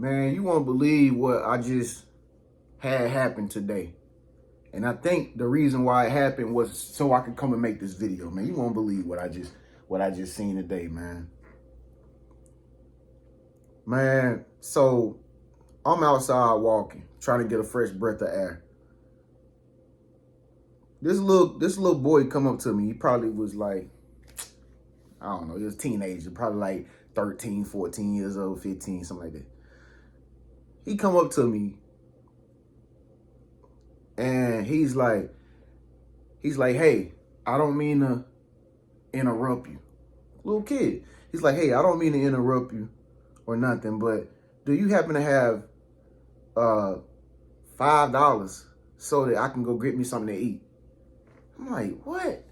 Man, you won't believe what I just had happen today. And I think the reason why it happened was so I could come and make this video, man. You won't believe what I just seen today, man. Man, so I'm outside walking, trying to get a fresh breath of air. This little boy come up to me. He probably was like, I don't know, he was a teenager, probably like 13, 14 years old, 15, something like that. He come up to me and he's like, hey, I don't mean to interrupt you. Little kid. He's like, hey, I don't mean to interrupt you or nothing, but do you happen to have $5 so that I can go get me something to eat? I'm like, what?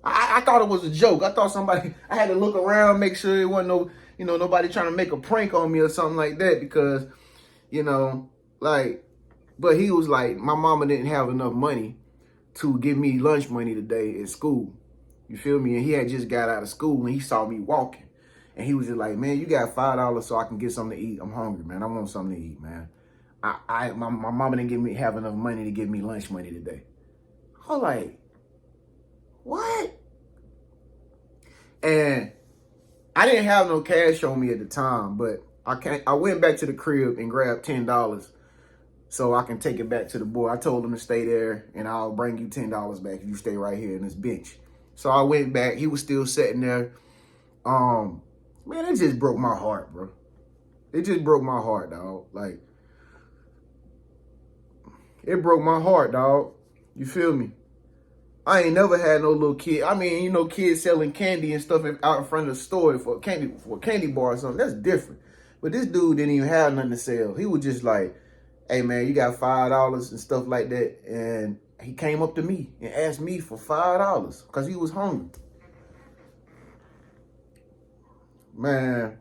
I thought it was a joke. I thought I had to look around, make sure it wasn't nobody trying to make a prank on me or something like that, because, but he was like, my mama didn't have enough money to give me lunch money today at school. You feel me? And he had just got out of school and he saw me walking. And he was just like, man, you got $5 so I can get something to eat. I'm hungry, man. I want something to eat, man. My mama didn't have enough money to give me lunch money today. I was like, what? And I didn't have no cash on me at the time, but I went back to the crib and grabbed $10 so I can take it back to the boy. I told him to stay there and I'll bring you $10 back if you stay right here in this bench. So I went back. He was still sitting there. Man, it just broke my heart, bro. It just broke my heart, dog. Like, it broke my heart, dog. You feel me? I ain't never had no little kid. I mean, kids selling candy and stuff out in front of the store for a candy bar or something. That's different. But this dude didn't even have nothing to sell. He was just like, hey, man, you got $5 and stuff like that. And he came up to me and asked me for $5 because he was hungry. Man,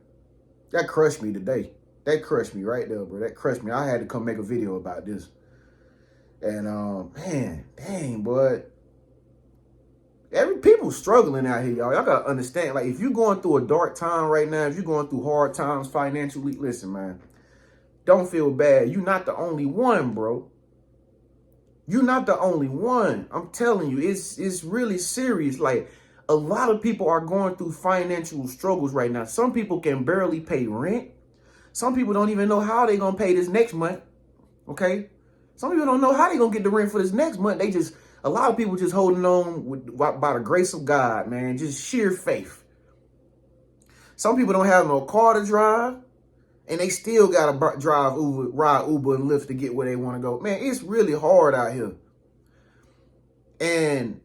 that crushed me today. That crushed me right there, bro. That crushed me. I had to come make a video about this. And, man, dang, boy. People struggling out here, y'all. Y'all got to understand, like, if you're going through a dark time right now, if you're going through hard times financially, listen, man, don't feel bad. You're not the only one, bro. You're not the only one. I'm telling you, it's really serious. Like, a lot of people are going through financial struggles right now. Some people can barely pay rent. Some people don't even know how they're going to pay this next month, okay? Some people don't know how they're going to get the rent for this next month. A lot of people just holding on by the grace of God, man, just sheer faith. Some people don't have no car to drive, and they still got to ride Uber and Lyft to get where they want to go. Man, it's really hard out here. And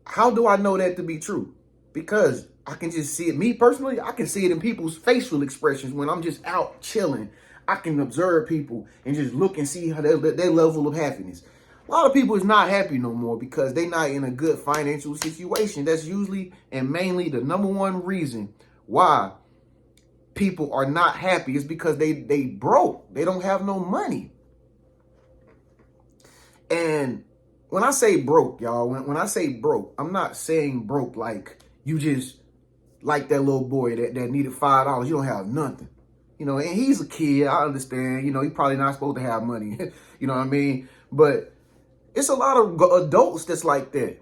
how do I know that to be true? Because I can just see it. Me personally, I can see it in people's facial expressions when I'm just out chilling. I can observe people and just look and see how their level of happiness. A lot of people is not happy no more because they're not in a good financial situation. That's usually and mainly the number one reason why people are not happy is because they broke. They don't have no money. And when I say broke, y'all, when I say broke, I'm not saying broke like you just like that little boy that needed $5. You don't have nothing. And he's a kid. I understand. He probably not supposed to have money. You know what I mean? But it's a lot of adults that's like that.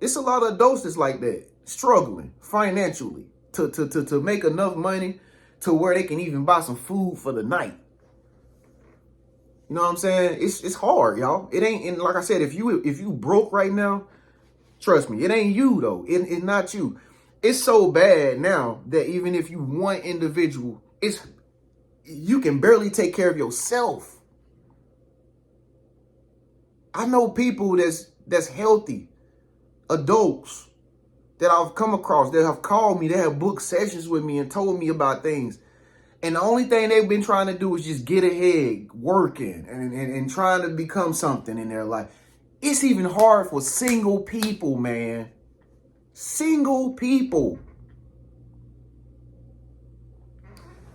It's a lot of adults that's like that, struggling financially to make enough money to where they can even buy some food for the night. You know what I'm saying? It's hard, y'all. It ain't, and like I said, if you broke right now, trust me, it ain't you though. It's not you. It's so bad now that even if you one individual, you can barely take care of yourself. I know people that's healthy, adults that I've come across that have called me, that have booked sessions with me and told me about things. And the only thing they've been trying to do is just get ahead, working and trying to become something in their life. It's even hard for single people, man. Single people.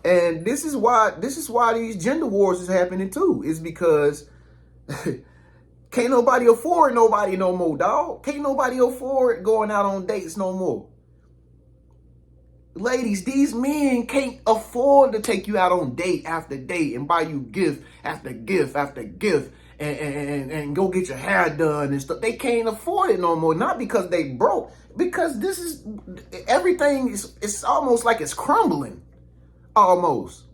And this is why these gender wars is happening too. It's because can't nobody afford nobody no more, dog. Can't nobody afford going out on dates no more. ladies, these men can't afford to take you out on date after date and buy you gift after gift after gift and go get your hair done and stuff. They can't afford it no more. Not because they broke, because this is everything is, it's almost like it's crumbling. Almost.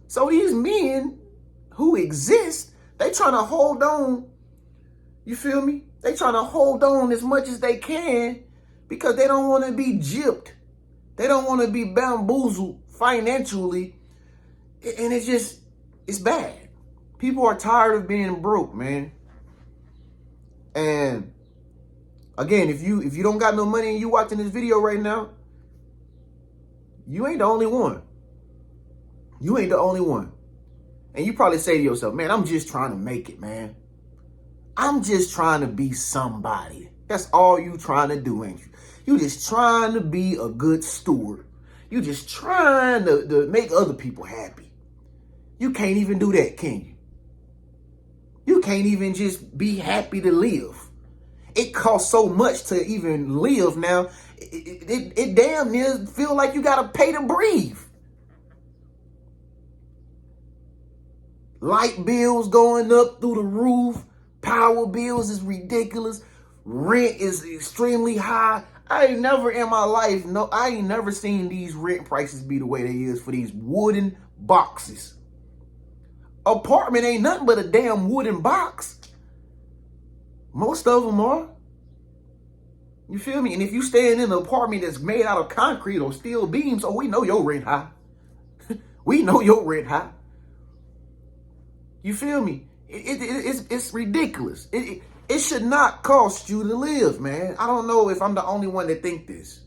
So these men who exist, they trying to hold on. You feel me? They trying to hold on as much as they can because they don't want to be gypped. They don't want to be bamboozled financially. And it's bad. People are tired of being broke, man. And again, if you don't got no money and you watching this video right now, you ain't the only one. You ain't the only one. And you probably say to yourself, man, I'm just trying to make it, man. I'm just trying to be somebody. That's all you trying to do, ain't you? You just trying to be a good steward. You just trying to make other people happy. You can't even do that, can you? You can't even just be happy to live. It costs so much to even live now. It damn near feel like you got to pay to breathe. Light bills going up through the roof. Power bills is ridiculous. Rent is extremely high. I ain't never in my life, I ain't never seen these rent prices be the way they is for these wooden boxes. Apartment ain't nothing but a damn wooden box. Most of them are. You feel me? And if you stay in an apartment that's made out of concrete or steel beams, oh, we know your rent high. We know your rent high. You feel me? It's ridiculous. It should not cost you to live, man. I don't know if I'm the only one that think this.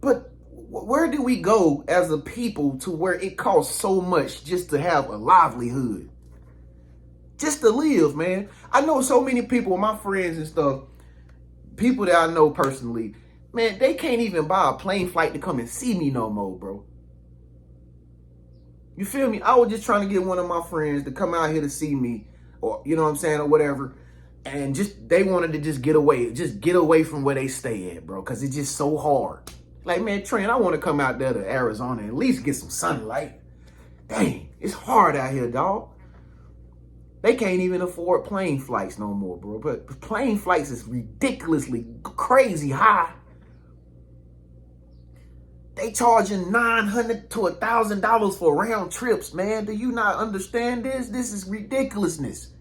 But where do we go as a people to where it costs so much just to have a livelihood? Just to live, man. I know so many people, my friends and stuff, people that I know personally, man, they can't even buy a plane flight to come and see me no more, bro. You feel me? I was just trying to get one of my friends to come out here to see me, or you know what I'm saying, or whatever. And just they wanted to just get away from where they stay at, bro, because it's just so hard. Like, man, Trent, I want to come out there to Arizona and at least get some sunlight. Dang, it's hard out here, dog. They can't even afford plane flights no more, bro. But plane flights is ridiculously crazy high. They charging $900 to $1,000 for round trips, man. Do you not understand this? This is ridiculousness.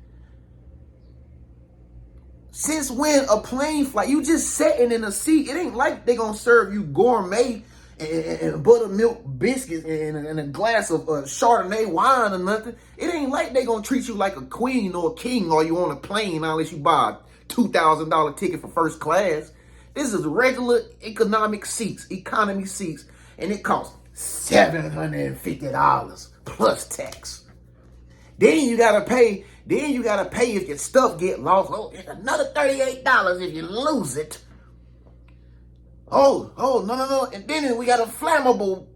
Since when a plane flight, you just sitting in a seat. It ain't like they gonna serve you gourmet and buttermilk biscuits and a glass of Chardonnay wine or nothing. It ain't like they gonna treat you like a queen or a king or you on a plane unless you buy a $2,000 ticket for first class. This is regular economy seats, and it costs $750 plus tax. Then you gotta pay if your stuff get lost. Oh, it's another $38 if you lose it. Oh, no. And then we got a flammable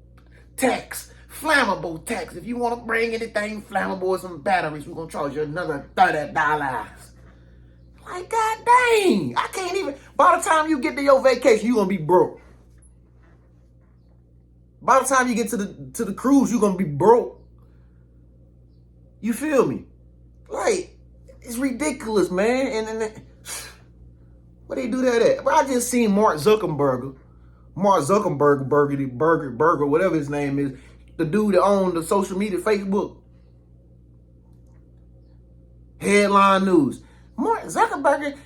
tax. If you want to bring anything flammable or some batteries, we're gonna charge you another $30. Like, god dang, I can't even. By the time you get to your vacation, you're gonna be broke. By the time you get to the cruise, you're gonna be broke. You feel me? Like, it's ridiculous, man. And where they do that at? But I just seen Mark Zuckerberg, whatever his name is, the dude that owned the social media, Facebook. Headline news. Mark Zuckerberg,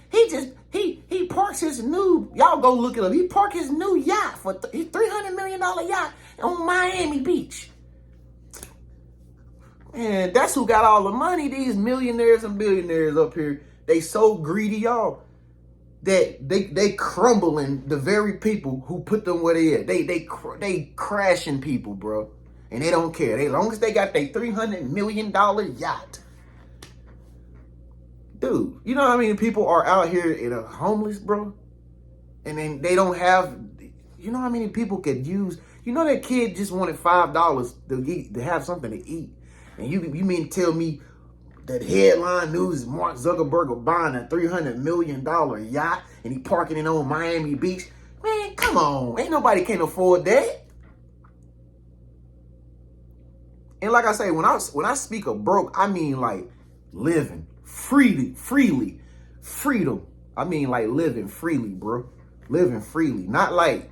he parks his new, y'all go look it up. He parked his new yacht for his $300 million yacht on Miami Beach. And that's who got all the money. These millionaires and billionaires up here, they so greedy, y'all, that they crumbling the very people who put them where they at. They crashing people, bro. And they don't care. As long as they got their $300 million yacht. Dude, you know how many people are out here in a homeless, bro? And then they don't have, you know how many people could use, you know that kid just wanted $5 to have something to eat. And you mean to tell me that headline news is Mark Zuckerberg buying a $300 million yacht and he parking it on Miami Beach? Man, come on. Ain't nobody can afford that. And like I say, when I speak of broke, I mean like living freely, freedom. I mean like living freely, bro. Living freely. Not like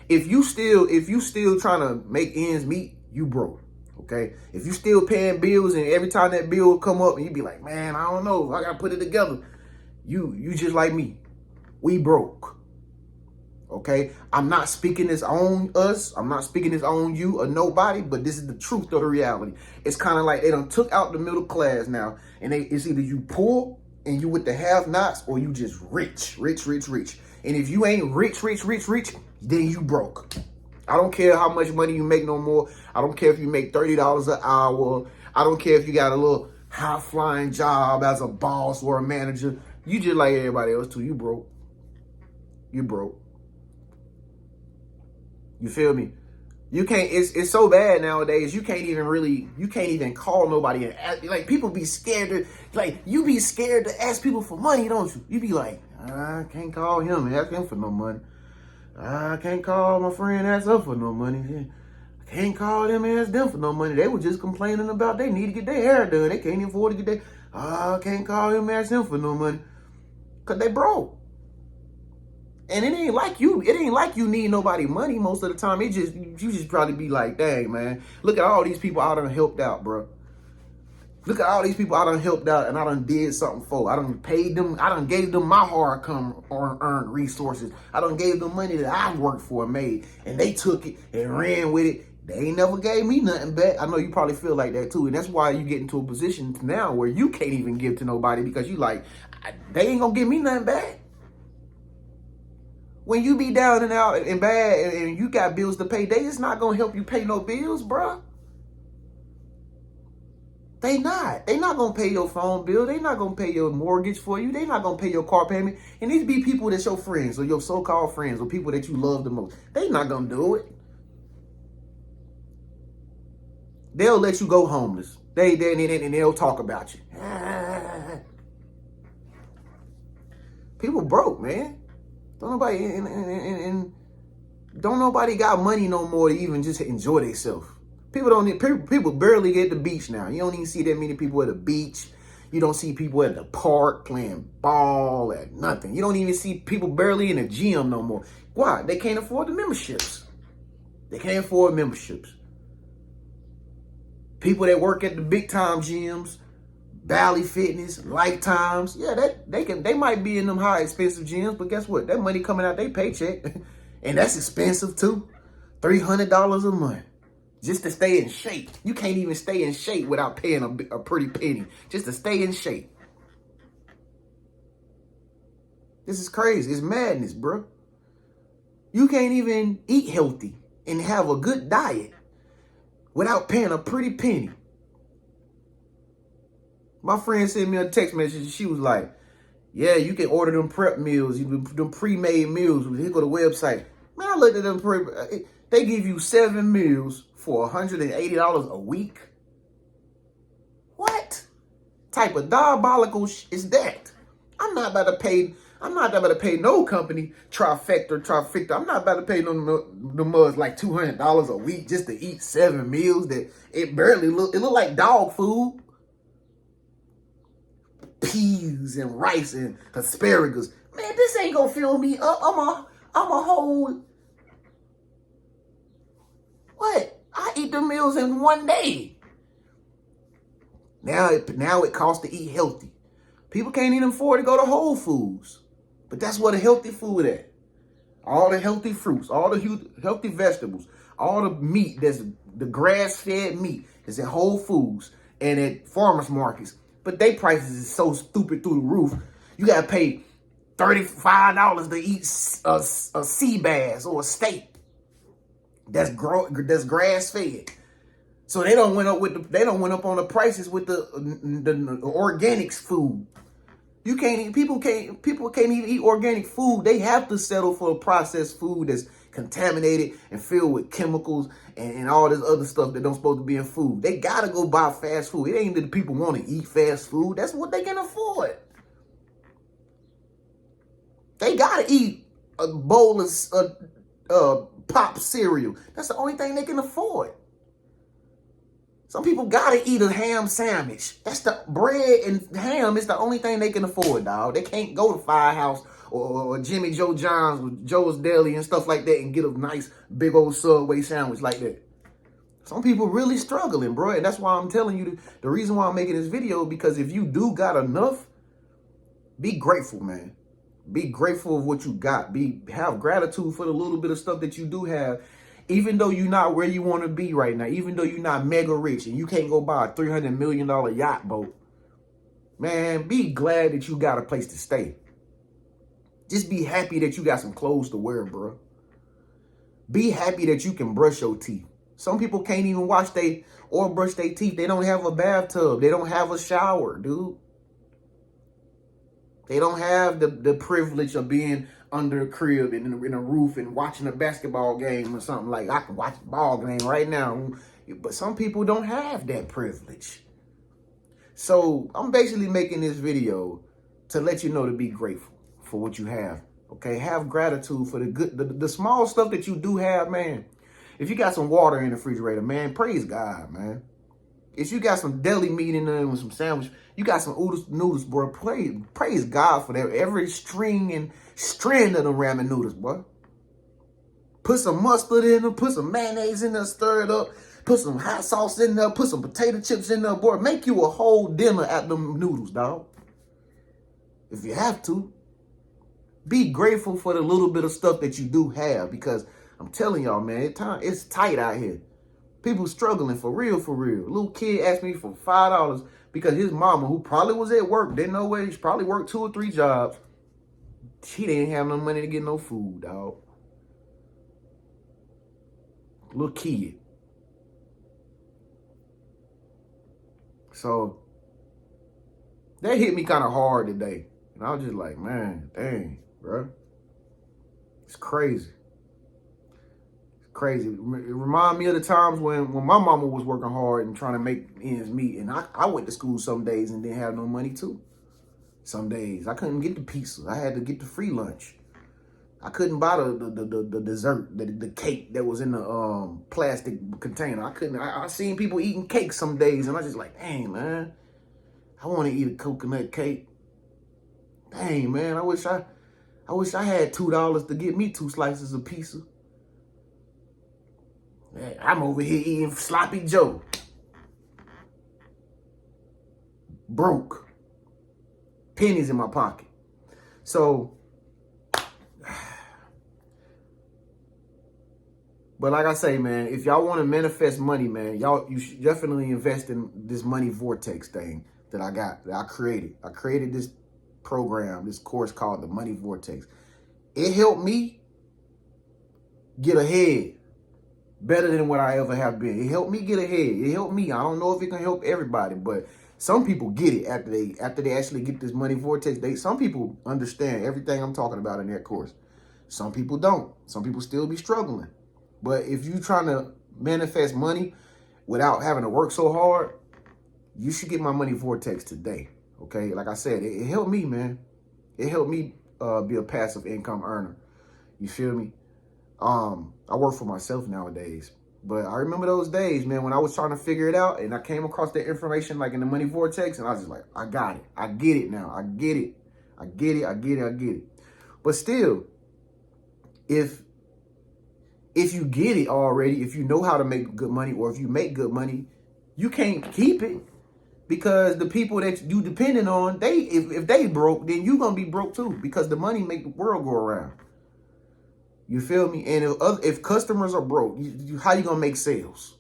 if you still trying to make ends meet, you broke. Okay? If you still paying bills and every time that bill will come up and you be like, man, I don't know, I gotta put it together. You just like me. We broke. Okay, I'm not speaking this on us. I'm not speaking this on you or nobody, but this is the truth of the reality. It's kind of like they done took out the middle class now, and it's either you poor and you with the have-nots, or you just rich. And if you ain't rich, then you broke. I don't care how much money you make no more. I don't care if you make $30 an hour. I don't care if you got a little high-flying job as a boss or a manager. You just like everybody else too. You broke. You broke. You feel me? You can't, it's so bad nowadays, you can't even call nobody and ask, like, people be scared to, like, you be scared to ask people for money, don't you? You be like, I can't call him and ask him for no money. I can't call my friend and ask her for no money. I can't call them and ask them for no money. They were just complaining about they need to get their hair done. They can't even afford to get their, I can't call him and ask them for no money. Because they broke. And it ain't like you need nobody money most of the time. You just probably be like, dang, man, look at all these people I done helped out, bro. Look at all these people I done helped out and I done did something for. I done paid them. I done gave them my hard come earned resources. I done gave them money that I worked for and made. And they took it and ran with it. They ain't never gave me nothing back. I know you probably feel like that too. And that's why you get into a position now where you can't even give to nobody because you like, they ain't gonna give me nothing back. When you be down and out and bad and you got bills to pay, they just not going to help you pay no bills, bro. They not going to pay your phone bill. They not going to pay your mortgage for you. They not going to pay your car payment. And these be people that's your friends or your so-called friends or people that you love the most. They not going to do it. They'll let you go homeless. They'll talk about you. People broke, man. Don't nobody got money no more to even just enjoy themselves. People barely get to the beach now. You don't even see that many people at the beach. You don't see people at the park playing ball at nothing. You don't even see people barely in the gym no more. Why? They can't afford the memberships. They can't afford memberships. People that work at the big time gyms, Valley Fitness, Lifetimes, yeah, they might be in them high expensive gyms, but guess what? That money coming out their paycheck, and that's expensive too. $300 a month just to stay in shape. You can't even stay in shape without paying a pretty penny just to stay in shape. This is crazy. It's madness, bro. You can't even eat healthy and have a good diet without paying a pretty penny. My friend sent me a text message and she was like, yeah, you can order them prep meals, them pre-made meals. Here go the website. Man, I looked at them. They give you 7 meals for $180 a week. What type of diabolical is that? I'm not about to pay no company trifecta. I'm not about to pay no mugs like $200 a week just to eat 7 meals that it look like dog food. Peas and rice and asparagus. Man, this ain't gonna fill me up. I'm a whole. What? I eat the meals in one day. Now it costs to eat healthy. People can't even afford to go to Whole Foods. But that's where the healthy food at. All the healthy fruits, all the healthy vegetables, all the meat, that's the grass-fed meat is at Whole Foods and at farmers markets. But they prices is so stupid through the roof. You gotta pay $35 to eat a sea bass or a steak. That's grass fed. So they don't went up on the prices with the organics food. People can't even eat organic food. They have to settle for a processed food that's contaminated and filled with chemicals and all this other stuff that don't supposed to be in food. They gotta go buy fast food. It ain't that the people want to eat fast food. That's what they can afford. They gotta eat a bowl of pop cereal. That's the only thing they can afford. Some people gotta eat a ham sandwich. That's the bread and ham is the only thing they can afford, dog. They can't go to Firehouse or Jimmy Joe John's or Joe's Deli and stuff like that and get a nice big old Subway sandwich like that. Some people really struggling, bro. And that's why I'm telling you the reason why I'm making this video, because if you do got enough, be grateful, man. Be grateful of what you got. Have gratitude for the little bit of stuff that you do have. Even though you're not where you want to be right now, even though you're not mega rich and you can't go buy a $300 million yacht boat, man, be glad that you got a place to stay. Just be happy that you got some clothes to wear, bro. Be happy that you can brush your teeth. Some people can't even wash or brush their teeth. They don't have a bathtub. They don't have a shower, dude. They don't have the privilege of being under a crib and in a roof and watching a basketball game or something. Like, I can watch a ball game right now. But some people don't have that privilege. So I'm basically making this video to let you know to be grateful for what you have. Okay, have gratitude for the small stuff that you do have, man. If you got some water in the refrigerator, man, praise God, man. If you got some deli meat in there with some sandwich, you got some noodles, bro. Praise God for that. Every string and strand of the ramen noodles, boy. Put some mustard in them, put some mayonnaise in there, stir it up, put some hot sauce in there, put some potato chips in there, boy. Make you a whole dinner at them noodles, dog. If you have to. Be grateful for the little bit of stuff that you do have, because I'm telling y'all, man, it's tight out here. People struggling for real, for real. A little kid asked me for $5 because his mama, who probably was at work, didn't know where, she probably worked 2 or 3 jobs. She didn't have no money to get no food, dog. Little kid. So that hit me kind of hard today. And I was just like, man, dang, bro. It's crazy. Crazy. It reminds me of the times when my mama was working hard and trying to make ends meet. And I went to school some days and didn't have no money too. Some days I couldn't get the pizza. I had to get the free lunch. I couldn't buy the dessert, the cake that was in the plastic container. I seen people eating cake some days and I just like, dang, man, I want to eat a coconut cake. Dang, man, I wish I had $2 to get me 2 slices of pizza. I'm over here eating sloppy Joe. Broke. Pennies in my pocket. So, but like I say, man, if y'all want to manifest money, man, you should definitely invest in this money vortex thing that I created. I created this program, this course called the Money Vortex. It helped me get ahead. Better than what I ever have been. It helped me get ahead. It helped me. I don't know if it can help everybody, but some people get it after they actually get this money vortex. Some people understand everything I'm talking about in that course. Some people don't. Some people still be struggling. But if you're trying to manifest money without having to work so hard, you should get my money vortex today. Okay, like I said, it helped me, man. It helped me be a passive income earner. You feel me? I work for myself nowadays, but I remember those days, man, when I was trying to figure it out and I came across that information like in the money vortex and I was just like, I got it. I get it now. I get it. I get it. I get it. I get it. But still, if you get it already, if you know how to make good money or if you make good money, you can't keep it because the people that you depending on, if they broke, then you going to be broke too because the money make the world go around. You feel me? And if customers are broke, how you gonna make sales?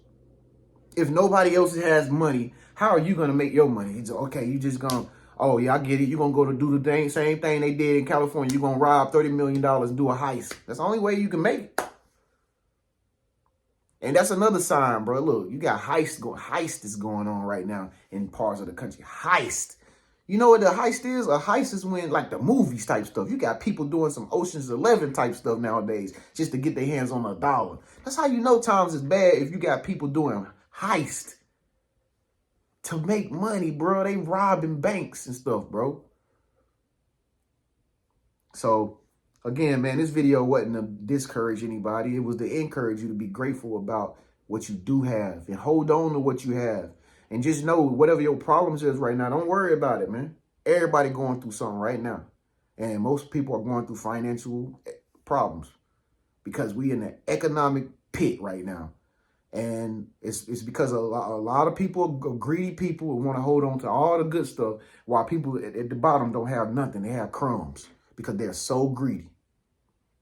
If nobody else has money, how are you gonna make your money? It's okay, you just gonna, oh yeah, I get it. You're gonna go to do the same thing they did in California. You're gonna rob $30 million and do a heist. That's the only way you can make it. And that's another sign, bro. Look, you got heist is going on right now in parts of the country. Heist. You know what a heist is? A heist is when, like, the movies type stuff. You got people doing some Ocean's 11 type stuff nowadays just to get their hands on $1. That's how you know times is bad if you got people doing heist to make money, bro. They robbing banks and stuff, bro. So, again, man, this video wasn't to discourage anybody. It was to encourage you to be grateful about what you do have and hold on to what you have. And just know whatever your problems is right now, don't worry about it, man. Everybody going through something right now. And most people are going through financial problems because we in the economic pit right now. And it's because a lot of people, greedy people, want to hold on to all the good stuff while people at the bottom don't have nothing. They have crumbs because they're so greedy.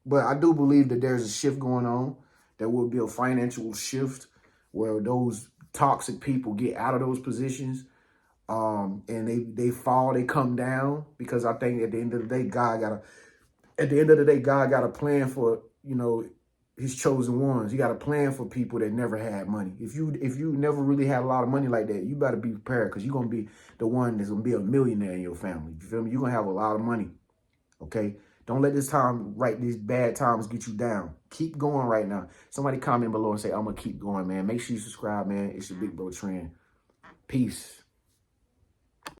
But I do believe that there's a shift going on. There will be a financial shift where those toxic people get out of those positions, and they fall, they come down, because I think at the end of the day, God got a plan for, his chosen ones. He got a plan for people that never had money. If you never really had a lot of money like that, you better be prepared, because you're gonna be the one that's gonna be a millionaire in your family. You feel me? You're gonna have a lot of money. Okay? Don't let these bad times get you down. Keep going right now. Somebody comment below and say, I'm gonna keep going, man. Make sure you subscribe, man. It's your Big Bro Trend. Peace.